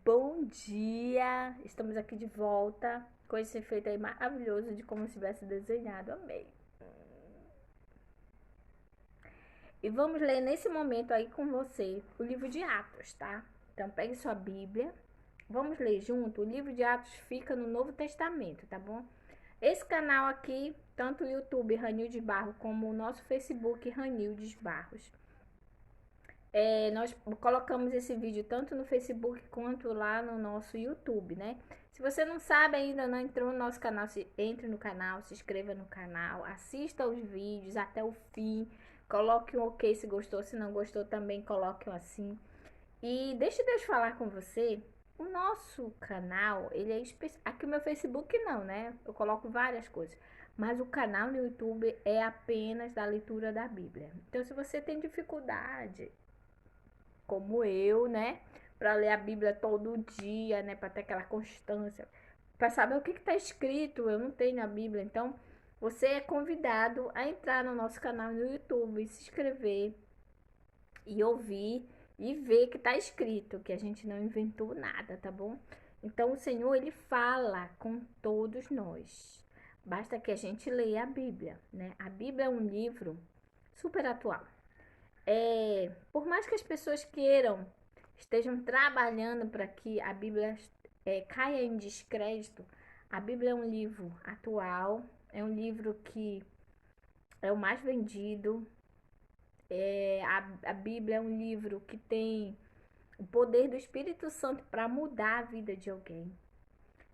Bom dia! Estamos aqui de volta com esse efeito aí maravilhoso de como se tivesse desenhado. Amei! E vamos ler nesse momento aí com você o livro de Atos, tá? Então pegue sua Bíblia, vamos ler junto. O livro de Atos fica no Novo Testamento, tá bom? Esse canal aqui, tanto o YouTube Ranildes Barros como o nosso Facebook Ranildes Barros. Nós colocamos esse vídeo tanto no Facebook quanto lá no nosso YouTube, né? Se você não sabe ainda, não entrou no nosso canal, entre no canal, se inscreva no canal, assista os vídeos até o fim, coloque um ok se gostou, se não gostou também coloque um assim. E deixa Deus falar com você. O nosso canal, ele é especial. Aqui o meu Facebook não, né? Eu coloco várias coisas. Mas o canal no YouTube é apenas da leitura da Bíblia. Então, se você tem dificuldade, como eu, né? Para ler a Bíblia todo dia, né? Para ter aquela constância, para saber o que está escrito. Eu não tenho a Bíblia, então você é convidado a entrar no nosso canal no YouTube, se inscrever e ouvir e ver que está escrito, que a gente não inventou nada, tá bom? Então o Senhor, ele fala com todos nós. Basta que a gente leia a Bíblia, né? A Bíblia é um livro super atual. Por mais que as pessoas estejam trabalhando para que a Bíblia caia em descrédito, a Bíblia é um livro atual, é um livro que é o mais vendido. A Bíblia é um livro que tem o poder do Espírito Santo para mudar a vida de alguém,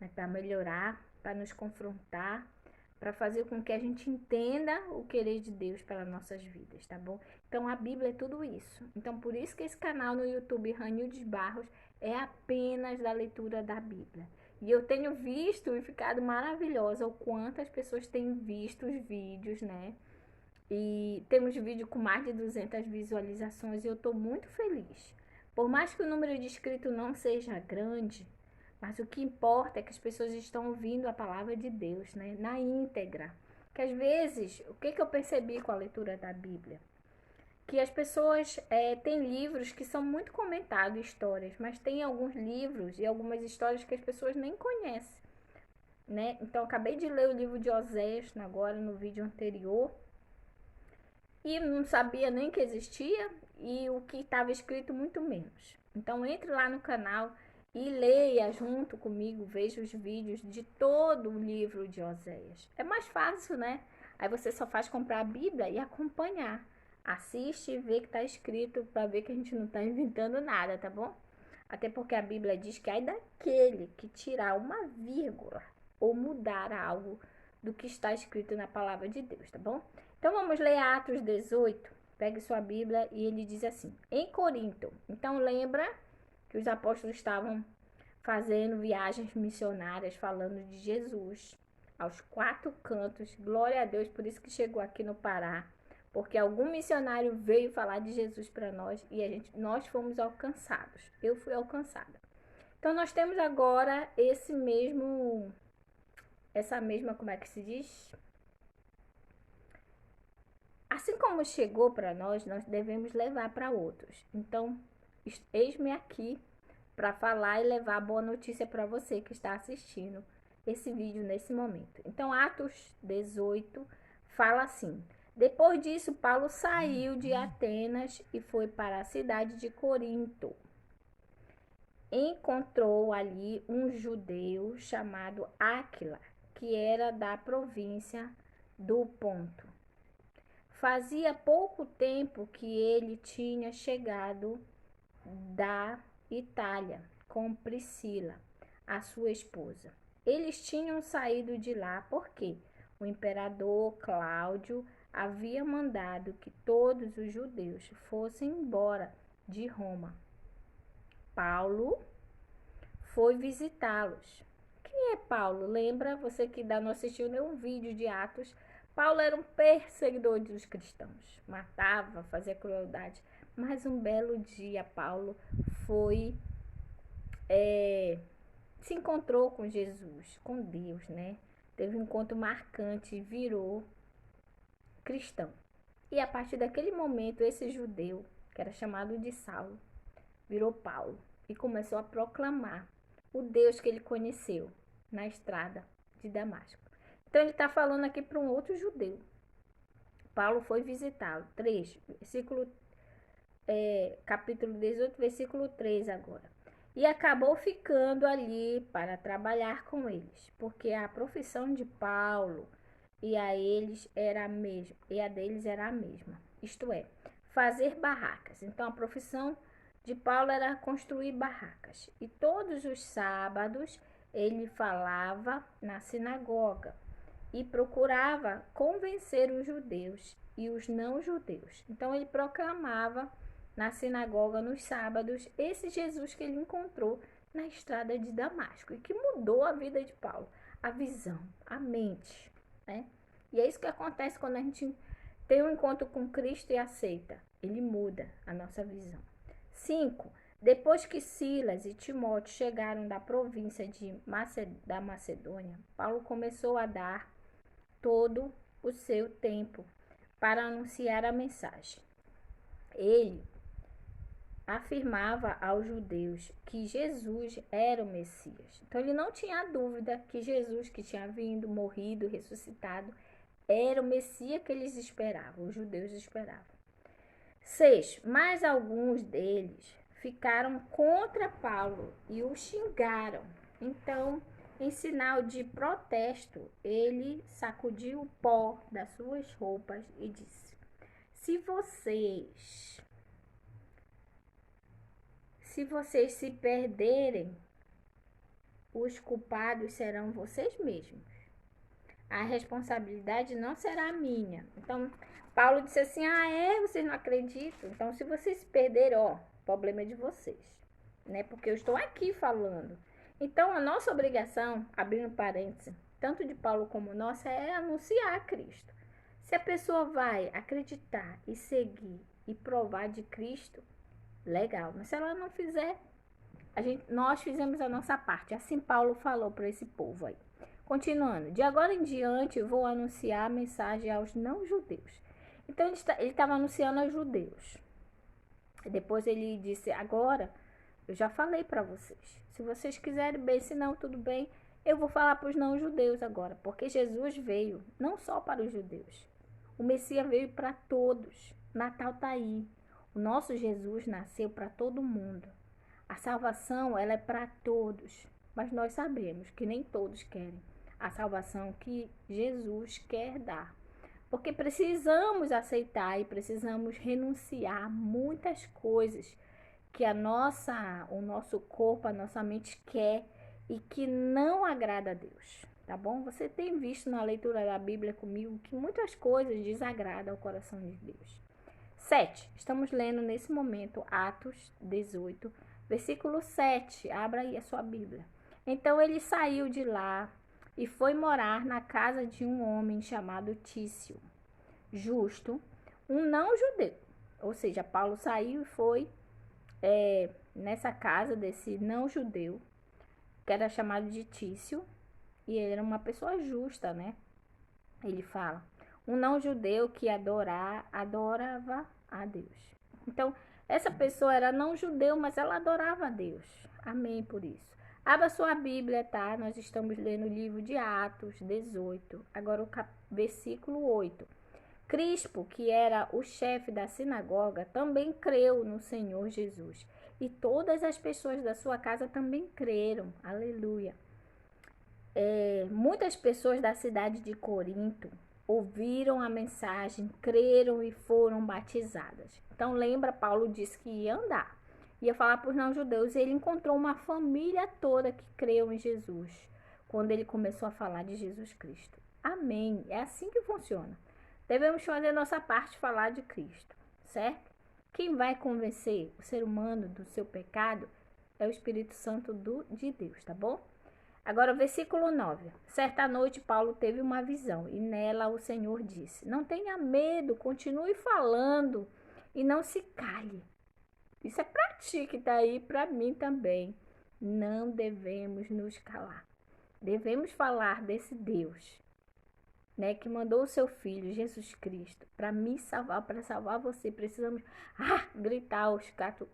né? Para melhorar, para nos confrontar, para fazer com que a gente entenda o querer de Deus para nossas vidas, tá bom? Então a Bíblia é tudo isso. Então por isso que esse canal no YouTube, Ranildes Barros, é apenas da leitura da Bíblia. E eu tenho visto e ficado maravilhosa o quanto as pessoas têm visto os vídeos, né? E temos vídeo com mais de 200 visualizações e eu estou muito feliz. Por mais que o número de inscritos não seja grande, mas o que importa é que as pessoas estão ouvindo a palavra de Deus, né? Na íntegra. Que às vezes, o que eu percebi com a leitura da Bíblia? Que as pessoas têm livros que são muito comentados, histórias, mas tem alguns livros e algumas histórias que as pessoas nem conhecem, né? Então, acabei de ler o livro de Oséias agora no vídeo anterior e não sabia nem que existia e o que estava escrito muito menos. Então entre lá no canal e leia junto comigo, veja os vídeos de todo o livro de Oséias. É mais fácil, né? Aí você só faz comprar a Bíblia e acompanhar. Assiste e vê que está escrito para ver que a gente não está inventando nada, tá bom? Até porque a Bíblia diz que aí daquele que tirar uma vírgula ou mudar algo do que está escrito na palavra de Deus, tá bom? Então vamos ler Atos 18. Pegue sua Bíblia e ele diz assim: em Corinto. Então lembra que os apóstolos estavam fazendo viagens missionárias falando de Jesus aos quatro cantos. Glória a Deus, por isso que chegou aqui no Pará, porque algum missionário veio falar de Jesus para nós e nós fomos alcançados. Eu fui alcançada. Então nós temos agora essa mesma, como é que se diz? Assim como chegou para nós devemos levar para outros. Então, eis-me aqui para falar e levar a boa notícia para você que está assistindo esse vídeo nesse momento. Então, Atos 18 fala assim: depois disso, Paulo saiu de Atenas e foi para a cidade de Corinto. Encontrou ali um judeu chamado Áquila, que era da província do Ponto. Fazia pouco tempo que ele tinha chegado da Itália com Priscila, a sua esposa. Eles tinham saído de lá porque o imperador Cláudio havia mandado que todos os judeus fossem embora de Roma. Paulo foi visitá-los. Quem é Paulo? Lembra? Você que ainda não assistiu nenhum vídeo de Atos. Paulo era um perseguidor dos cristãos. Matava, fazia crueldade. Mas um belo dia, Paulo se encontrou com Jesus, com Deus, né? Teve um encontro marcante e virou cristão. E a partir daquele momento, esse judeu, que era chamado de Saulo, virou Paulo e começou a proclamar o Deus que ele conheceu na estrada de Damasco. Então ele está falando aqui para um outro judeu. Paulo foi visitá-lo. 3, capítulo 18, versículo 3 agora. E acabou ficando ali para trabalhar com eles, porque a profissão de Paulo e a deles era a mesma, isto é, fazer barracas. Então a profissão de Paulo era construir barracas. E todos os sábados ele falava na sinagoga e procurava convencer os judeus e os não-judeus. Então ele proclamava na sinagoga nos sábados esse Jesus que ele encontrou na estrada de Damasco e que mudou a vida de Paulo, a visão, a mente, né? E é isso que acontece quando a gente tem um encontro com Cristo e aceita. Ele muda a nossa visão. 5. Depois que Silas e Timóteo chegaram da província da Macedônia, Paulo começou a dar todo o seu tempo para anunciar a mensagem. Ele afirmava aos judeus que Jesus era o Messias. Então ele não tinha dúvida que Jesus, que tinha vindo, morrido, ressuscitado, era o Messias que eles esperavam, os judeus esperavam. 6. Mas alguns deles ficaram contra Paulo e o xingaram. Então, em sinal de protesto, ele sacudiu o pó das suas roupas e disse: Se vocês se perderem, os culpados serão vocês mesmos. A responsabilidade não será minha. Então, Paulo disse assim: vocês não acreditam? Então, se vocês se perderem, o problema é de vocês, né? Porque eu estou aqui falando. Então, a nossa obrigação, abrindo parênteses, tanto de Paulo como nossa, é anunciar Cristo. Se a pessoa vai acreditar e seguir e provar de Cristo, legal. Mas se ela não fizer, nós fizemos a nossa parte. Assim Paulo falou para esse povo aí. Continuando, de agora em diante vou anunciar a mensagem aos não-judeus. Então ele estava anunciando aos judeus. Depois ele disse: agora eu já falei para vocês. Se vocês quiserem bem, se não, tudo bem. Eu vou falar para os não-judeus agora, porque Jesus veio não só para os judeus. O Messias veio para todos. Natal está aí. O nosso Jesus nasceu para todo mundo. A salvação, ela é para todos. Mas nós sabemos que nem todos querem a salvação que Jesus quer dar. Porque precisamos aceitar e precisamos renunciar a muitas coisas que o nosso corpo, a nossa mente quer e que não agrada a Deus, tá bom? Você tem visto na leitura da Bíblia comigo que muitas coisas desagradam ao coração de Deus. 7. Estamos lendo nesse momento Atos 18, versículo 7. Abra aí a sua Bíblia. Então ele saiu de lá e foi morar na casa de um homem chamado Tício, justo, um não-judeu. Ou seja, Paulo saiu e foi nessa casa desse não-judeu, que era chamado de Tício, e ele era uma pessoa justa, né? Ele fala, um não-judeu que adorava a Deus. Então, essa pessoa era não-judeu, mas ela adorava a Deus. Amém por isso. Abra sua Bíblia, tá? Nós estamos lendo o livro de Atos 18, agora o versículo 8. Crispo, que era o chefe da sinagoga, também creu no Senhor Jesus. E todas as pessoas da sua casa também creram. Aleluia. Muitas pessoas da cidade de Corinto ouviram a mensagem, creram e foram batizadas. Então, lembra, Paulo disse que ia andar. Ia falar para os não-judeus, e ele encontrou uma família toda que creu em Jesus, quando ele começou a falar de Jesus Cristo. Amém. É assim que funciona. Devemos fazer nossa parte, falar de Cristo, certo? Quem vai convencer o ser humano do seu pecado é o Espírito Santo de Deus, tá bom? Agora, versículo 9. Certa noite, Paulo teve uma visão, e nela o Senhor disse: não tenha medo, continue falando e não se cale. Isso é para ti que está aí, para mim também. Não devemos nos calar. Devemos falar desse Deus, né, que mandou o seu Filho, Jesus Cristo, para me salvar, para salvar você. Precisamos gritar aos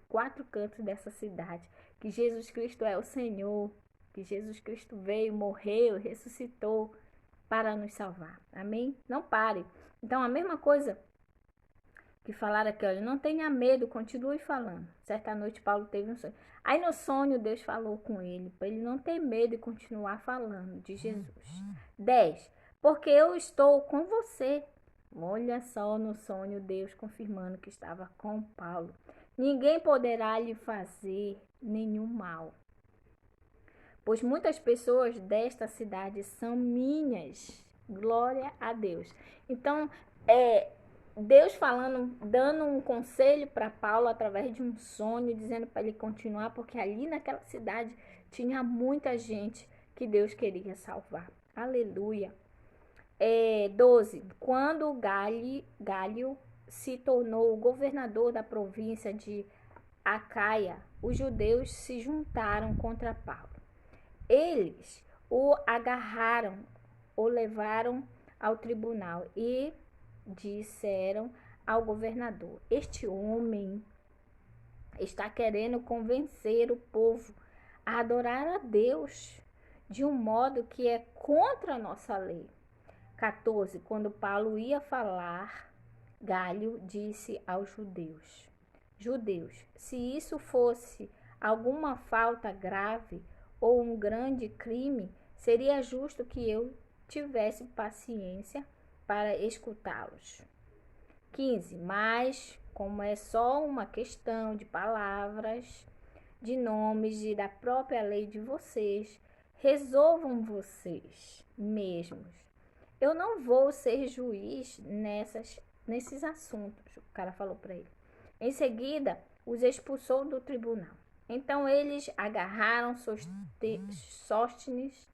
quatro cantos dessa cidade que Jesus Cristo é o Senhor, que Jesus Cristo veio, morreu, ressuscitou para nos salvar. Amém? Não pare. Então, a mesma coisa que falaram aqui, olha, não tenha medo, continue falando. Certa noite, Paulo teve um sonho. Aí, no sonho, Deus falou com ele, para ele não ter medo e continuar falando de Jesus. 10. Porque eu estou com você. Olha só, no sonho, Deus confirmando que estava com Paulo. Ninguém poderá lhe fazer nenhum mal, pois muitas pessoas desta cidade são minhas. Glória a Deus. Então, Deus falando, dando um conselho para Paulo através de um sonho, dizendo para ele continuar, porque ali naquela cidade tinha muita gente que Deus queria salvar. Aleluia. 12. Quando Gálio se tornou governador da província de Acaia, os judeus se juntaram contra Paulo. Eles o agarraram, o levaram ao tribunal e disseram ao governador: este homem está querendo convencer o povo a adorar a Deus de um modo que é contra a nossa lei. 14. Quando Paulo ia falar, Gálio disse aos judeus: Judeus, se isso fosse alguma falta grave ou um grande crime, seria justo que eu tivesse paciência para escutá-los. 15. Mas, como é só uma questão de palavras, de nomes e da própria lei de vocês, resolvam vocês mesmos. Eu não vou ser juiz nesses assuntos, o cara falou para ele. Em seguida, os expulsou do tribunal. Então eles agarraram Sóstenes,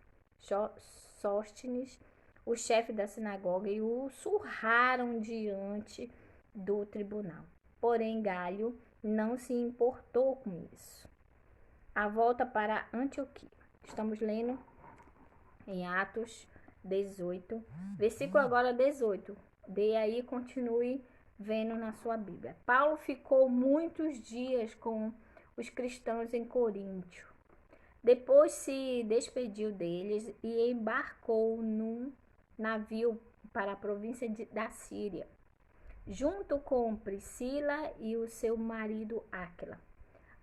o chefe da sinagoga, e o surraram diante do tribunal. Porém, Gálio não se importou com isso. A volta para Antioquia. Estamos lendo em Atos 18, versículo agora 18. Dê aí, continue vendo na sua Bíblia. Paulo ficou muitos dias com os cristãos em Coríntio. Depois se despediu deles e embarcou num navio para a província da Síria, junto com Priscila e o seu marido Áquila.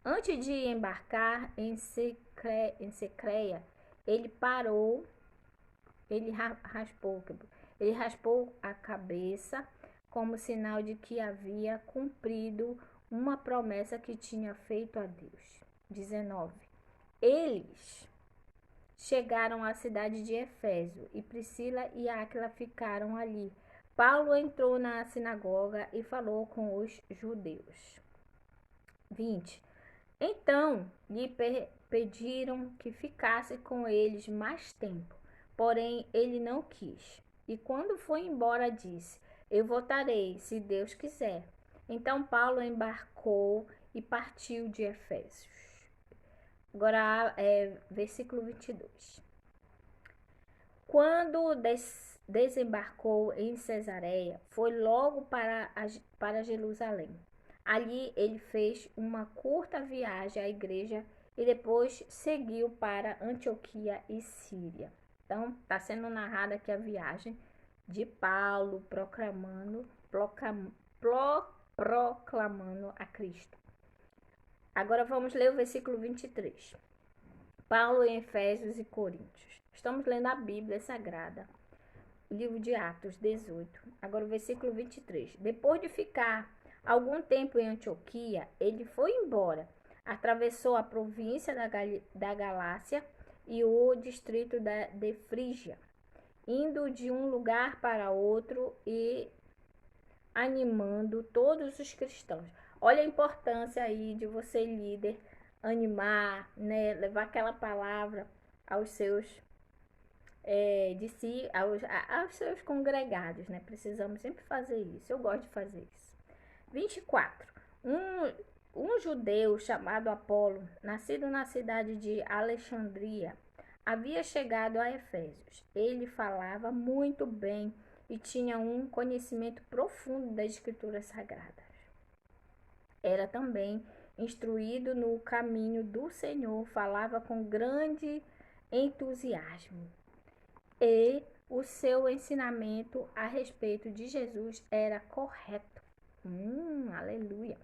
Antes de embarcar em Secreia, ele parou, ele raspou a cabeça como sinal de que havia cumprido uma promessa que tinha feito a Deus. 19. Eles chegaram à cidade de Éfeso e Priscila e Áquila ficaram ali. Paulo entrou na sinagoga e falou com os judeus. 20. Então lhe pediram que ficasse com eles mais tempo, porém ele não quis. E quando foi embora disse: eu voltarei, se Deus quiser. Então Paulo embarcou e partiu de Éfeso. Agora, versículo 22. Quando desembarcou em Cesareia, foi logo para Jerusalém. Ali ele fez uma curta viagem à igreja e depois seguiu para Antioquia e Síria. Então, está sendo narrada aqui a viagem de Paulo proclamando a Cristo. Agora vamos ler o versículo 23. Paulo em Efésios e Coríntios. Estamos lendo a Bíblia Sagrada, livro de Atos 18. Agora o versículo 23. Depois de ficar algum tempo em Antioquia, ele foi embora, atravessou a província da Galácia e o distrito de Frígia, indo de um lugar para outro e animando todos os cristãos. Olha a importância aí de você, líder, animar, né? Levar aquela palavra aos seus aos seus congregados, né? Precisamos sempre fazer isso. Eu gosto de fazer isso. 24. Um judeu chamado Apolo, nascido na cidade de Alexandria, havia chegado a Efésios. Ele falava muito bem e tinha um conhecimento profundo das Escrituras Sagradas. Era também instruído no caminho do Senhor, falava com grande entusiasmo. E o seu ensinamento a respeito de Jesus era correto. Aleluia.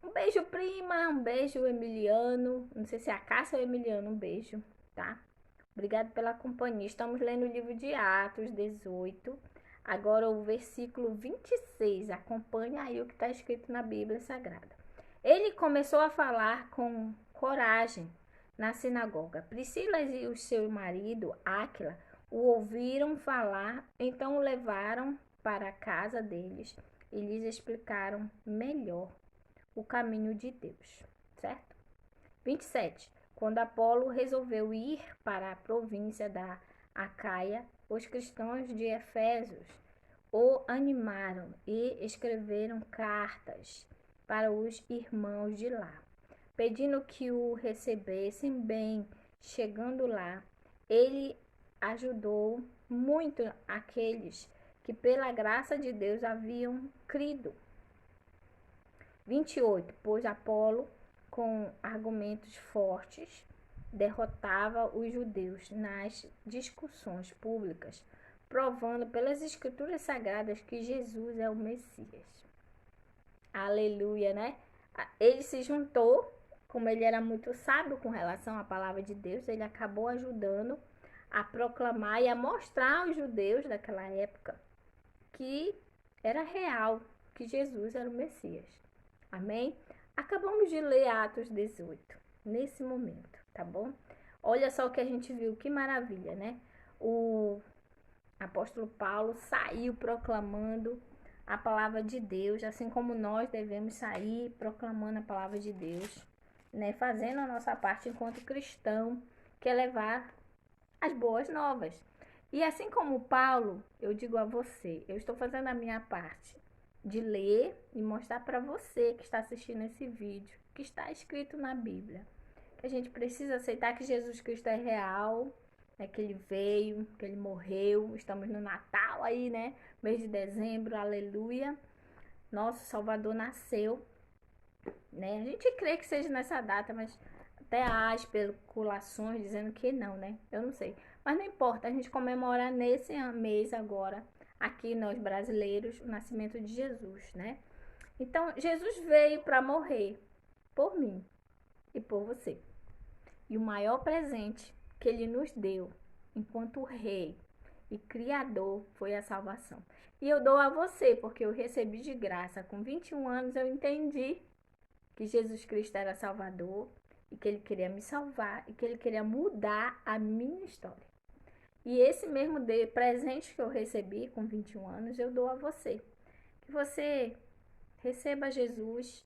Um beijo, prima. Um beijo, Emiliano. Não sei se é a Cássia ou Emiliano. Um beijo, tá? Obrigado pela companhia. Estamos lendo o livro de Atos 18. Agora o versículo 26. Acompanha aí o que está escrito na Bíblia Sagrada. Ele começou a falar com coragem na sinagoga. Priscila e o seu marido, Áquila, o ouviram falar, então o levaram para a casa deles e lhes explicaram melhor o caminho de Deus, certo? 27. Quando Apolo resolveu ir para a província da Acaia, os cristãos de Efésios o animaram e escreveram cartas para os irmãos de lá, pedindo que o recebessem bem. Chegando lá, ele ajudou muito aqueles que pela graça de Deus haviam crido. 28. Pois Apolo, com argumentos fortes, derrotava os judeus nas discussões públicas, provando pelas escrituras sagradas que Jesus é o Messias. Aleluia, né? Ele se juntou, como ele era muito sábio com relação à palavra de Deus, ele acabou ajudando a proclamar e a mostrar aos judeus daquela época que era real, que Jesus era o Messias. Amém? Acabamos de ler Atos 18, nesse momento, tá bom? Olha só o que a gente viu, que maravilha, né? O apóstolo Paulo saiu proclamando a palavra de Deus, assim como nós devemos sair proclamando a palavra de Deus, né? Fazendo a nossa parte enquanto cristão, que é levar as boas novas. E assim como Paulo, eu digo a você, eu estou fazendo a minha parte de ler e mostrar para você que está assistindo esse vídeo, que está escrito na Bíblia, que a gente precisa aceitar que Jesus Cristo é real, né, que ele veio, que ele morreu. Estamos no Natal aí, né? Mês de dezembro, aleluia. Nosso Salvador nasceu, né? A gente crê que seja nessa data, mas até há especulações dizendo que não, né? Eu não sei. Mas não importa, a gente comemora nesse mês agora, aqui nós brasileiros, o nascimento de Jesus, né? Então, Jesus veio para morrer por mim e por você. E o maior presente que ele nos deu, enquanto rei e criador, foi a salvação. E eu dou a você, porque eu recebi de graça. Com 21 anos eu entendi que Jesus Cristo era Salvador e que ele queria me salvar e que ele queria mudar a minha história. E esse mesmo presente que eu recebi com 21 anos, eu dou a você. Que você receba Jesus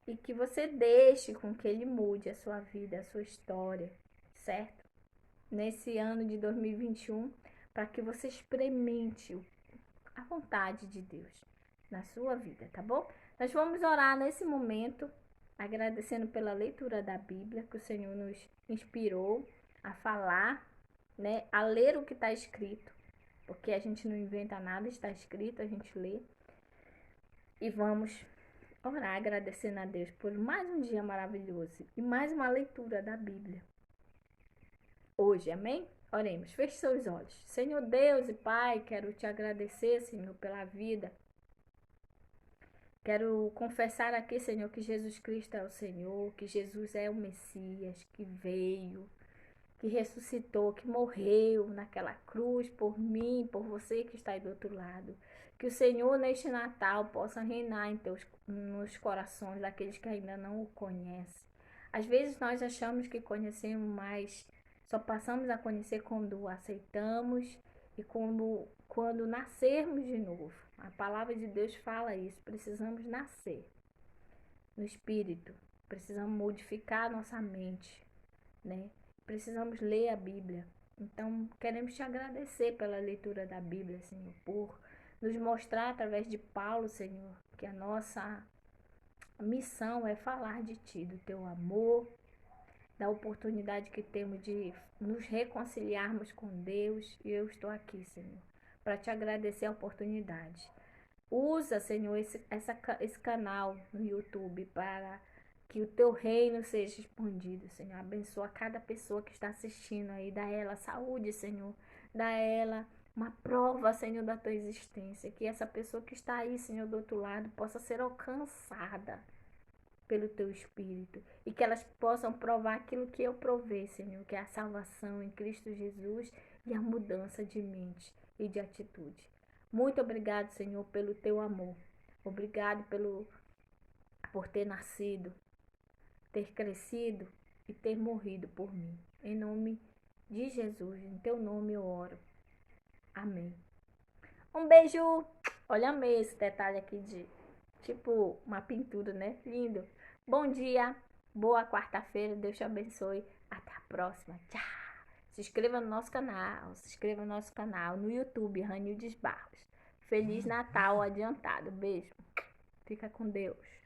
e que você deixe com que ele mude a sua vida, a sua história, certo? Nesse ano de 2021, para que você experimente a vontade de Deus na sua vida, tá bom? Nós vamos orar nesse momento, agradecendo pela leitura da Bíblia, que o Senhor nos inspirou a falar, né? A ler o que está escrito, porque a gente não inventa nada, está escrito, a gente lê. E vamos orar agradecendo a Deus por mais um dia maravilhoso e mais uma leitura da Bíblia hoje, amém? Oremos, feche seus olhos. Senhor Deus e Pai, quero te agradecer, Senhor, pela vida. Quero confessar aqui, Senhor, que Jesus Cristo é o Senhor, que Jesus é o Messias, que veio, que ressuscitou, que morreu naquela cruz por mim, por você que está aí do outro lado. Que o Senhor, neste Natal, possa reinar nos corações daqueles que ainda não o conhecem. Às vezes nós achamos que conhecemos, mas só passamos a conhecer quando o aceitamos e quando nascermos de novo. A palavra de Deus fala isso. Precisamos nascer no Espírito. Precisamos modificar nossa mente, né? Precisamos ler a Bíblia. Então, queremos te agradecer pela leitura da Bíblia, Senhor, por nos mostrar através de Paulo, Senhor, que a nossa missão é falar de Ti, do Teu amor, da oportunidade que temos de nos reconciliarmos com Deus. E eu estou aqui, Senhor, para te agradecer a oportunidade. Usa, Senhor, esse canal no YouTube para Que o teu reino seja expandido, Senhor. Abençoa cada pessoa que está assistindo aí. Dá ela saúde, Senhor. Dá ela uma prova, Senhor, da tua existência. Que essa pessoa que está aí, Senhor, do outro lado, possa ser alcançada pelo teu Espírito. E que elas possam provar aquilo que eu provei, Senhor. Que é a salvação em Cristo Jesus e a mudança de mente e de atitude. Muito obrigado, Senhor, pelo teu amor. Obrigado por ter nascido, ter crescido e ter morrido por mim. Em nome de Jesus, em teu nome eu oro. Amém. Um beijo. Olha, amei esse detalhe aqui de tipo uma pintura, né? Lindo. Bom dia, boa quarta-feira. Deus te abençoe. Até a próxima. Tchau. Se inscreva no nosso canal. Se inscreva no nosso canal no YouTube, Ranildes Barros. Feliz Natal adiantado. Beijo. Fica com Deus.